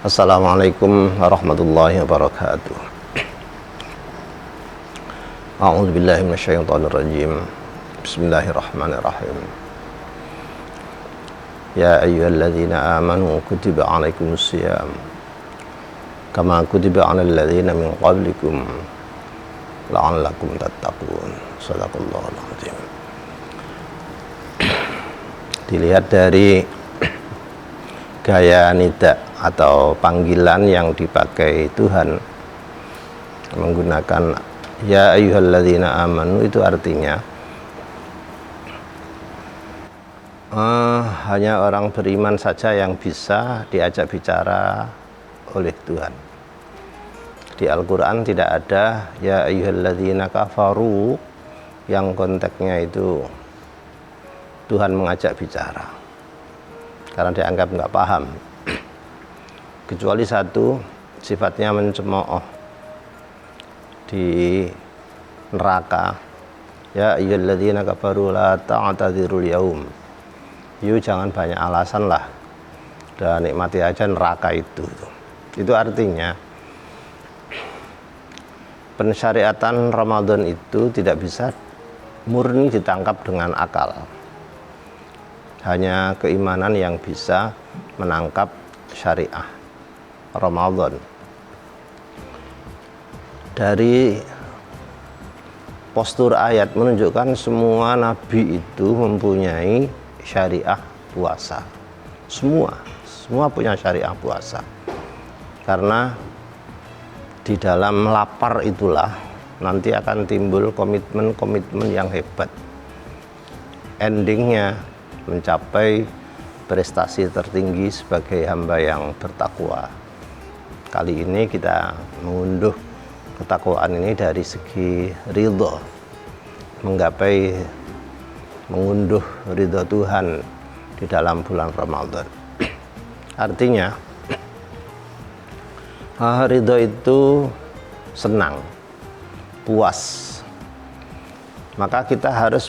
Assalamualaikum warahmatullahi wabarakatuh. A'udzu billahi minasyaitonir rajim. Bismillahirrahmanirrahim. Ya ayyuhalladzina amanu kutiba 'alaikumus shiyam kama kutiba 'alal ladzina min qablikum la'allakum tattaqun. Shadaqallahul 'azim. Dilihat dari gaya nida atau panggilan yang dipakai Tuhan menggunakan ya ayyuhalladzina amanu, itu artinya hanya orang beriman saja yang bisa diajak bicara oleh Tuhan. Di Al-Quran tidak ada ya ayyuhalladzina kafaru yang konteksnya itu Tuhan mengajak bicara, karena dianggap nggak paham. Kecuali satu, sifatnya mencemooh di neraka. Ya ayyuhalladzina kafaru la ta'tadzirul yaum. Jangan banyak alasan lah, dan nikmati aja neraka itu. Itu artinya pensyariatan Ramadan itu tidak bisa murni ditangkap dengan akal. Hanya keimanan yang bisa menangkap syariah Ramadan. Dari postur ayat menunjukkan semua nabi itu mempunyai syariah puasa. Semua punya syariah puasa. Karena di dalam lapar itulah nanti akan timbul komitmen-komitmen yang hebat. Endingnya mencapai prestasi tertinggi sebagai hamba yang bertakwa. Kali ini kita mengunduh ketakwaan ini dari segi ridho, mengunduh ridho Tuhan di dalam bulan Ramadan. Artinya ridho itu senang, puas, maka kita harus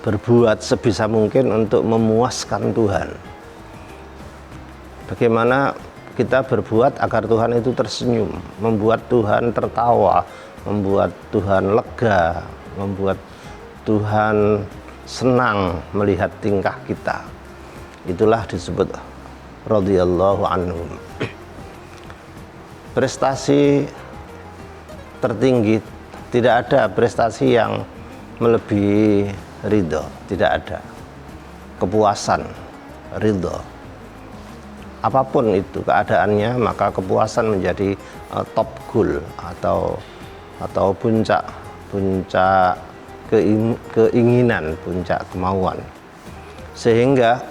berbuat sebisa mungkin untuk memuaskan Tuhan. Bagaimana kita berbuat agar Tuhan itu tersenyum, membuat Tuhan tertawa, membuat Tuhan lega, membuat Tuhan senang melihat tingkah kita. Itulah disebut radhiyallahu anhum. Prestasi tertinggi, tidak ada prestasi yang melebihi ridho, tidak ada. Kepuasan, ridho, apapun itu keadaannya, maka kepuasan menjadi top goal atau puncak keinginan, puncak kemauan. Sehingga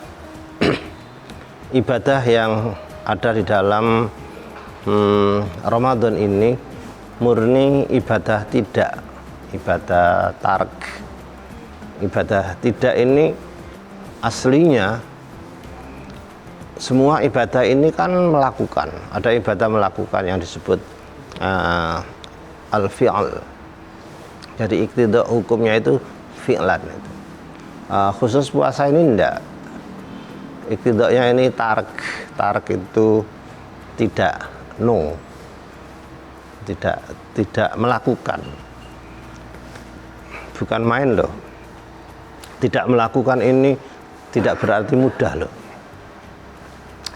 ibadah yang ada di dalam Ramadan ini murni ibadah tidak, ibadah tark. Ibadah tidak ini aslinya semua ibadah ini kan melakukan. Ada ibadah melakukan yang disebut al-fi'al. Jadi iqtida hukumnya itu fi'lan itu. Khusus puasa ini enggak. Iqtidanya ini tark. Tark itu tidak, no. Tidak melakukan. Bukan main loh. Tidak melakukan ini tidak berarti mudah loh.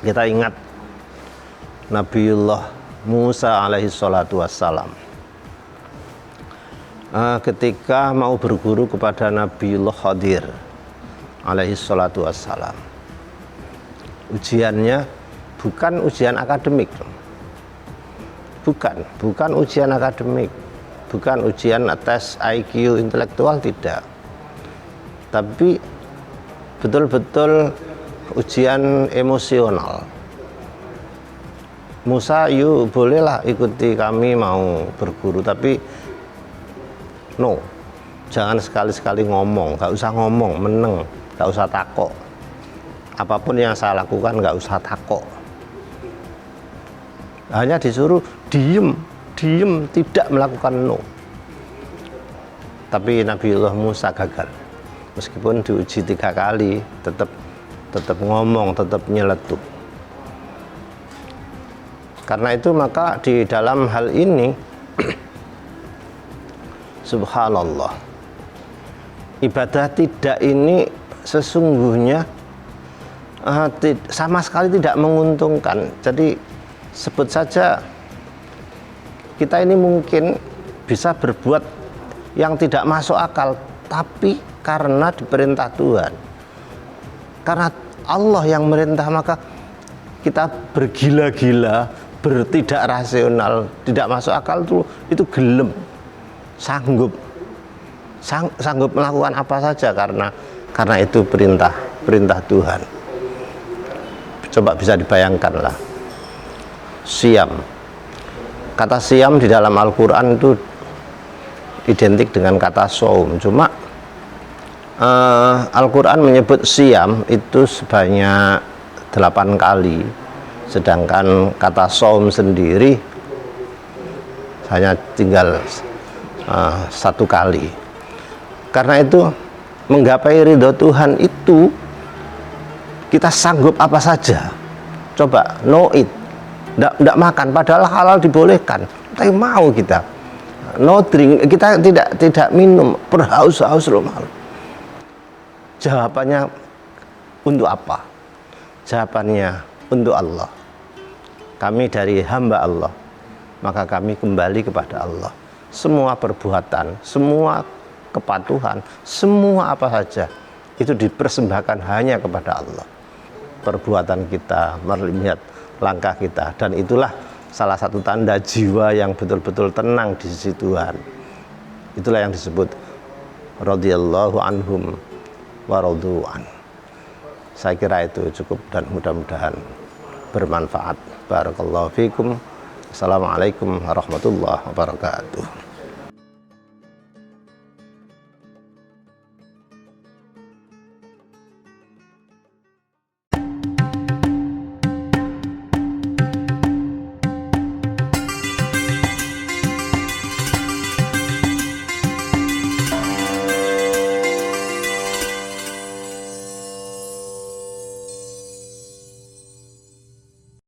Kita ingat Nabiullah Musa alaihi salatu wassalam, ketika mau berguru kepada Nabiullah Khadir alaihi salatu wassalam, ujiannya bukan ujian akademik, bukan ujian akademik, bukan ujian tes IQ intelektual, tidak, tapi betul-betul ujian emosional. Musa, yuk bolehlah ikuti kami mau berguru, tapi no, jangan sekali-sekali ngomong, gak usah ngomong, meneng, gak usah takok. Apapun yang saya lakukan gak usah takok. Hanya disuruh diem, tidak melakukan no. Tapi Nabiullah Musa gagal. Meskipun diuji 3 kali, tetap ngomong, tetap nyeletuk. Karena itu maka di dalam hal ini subhanallah, ibadah tidak ini sesungguhnya sama sekali tidak menguntungkan. Jadi sebut saja kita ini mungkin bisa berbuat yang tidak masuk akal, tapi karena diperintah Tuhan, karena Allah yang merintah, maka kita bergila-gila, bertidak rasional, tidak masuk akal itu gelem, sanggup melakukan apa saja karena itu perintah Tuhan. Coba bisa dibayangkanlah, siam. Kata siam di dalam Al-Quran itu identik dengan kata saum. Cuma Al-Quran menyebut siam itu sebanyak 8 kali, sedangkan kata saum sendiri hanya tinggal 1 kali. Karena itu menggapai ridho Tuhan itu kita sanggup apa saja. Coba no eat, tidak makan, padahal halal dibolehkan, tapi mau kita. No drink, kita tidak minum, berhaus-haus loh malu. Jawabannya untuk apa? Jawabannya untuk Allah. Kami dari hamba Allah, maka kami kembali kepada Allah. Semua perbuatan, semua kepatuhan, semua apa saja itu dipersembahkan hanya kepada Allah. Perbuatan kita, melihat langkah kita, dan itulah salah satu tanda jiwa yang betul-betul tenang di sisi Tuhan. Itulah yang disebut radhiyallahu anhum wa radu an. Saya kira itu cukup dan mudah-mudahan bermanfaat. Barakallahu fikum. Assalamualaikum warahmatullahi wabarakatuh.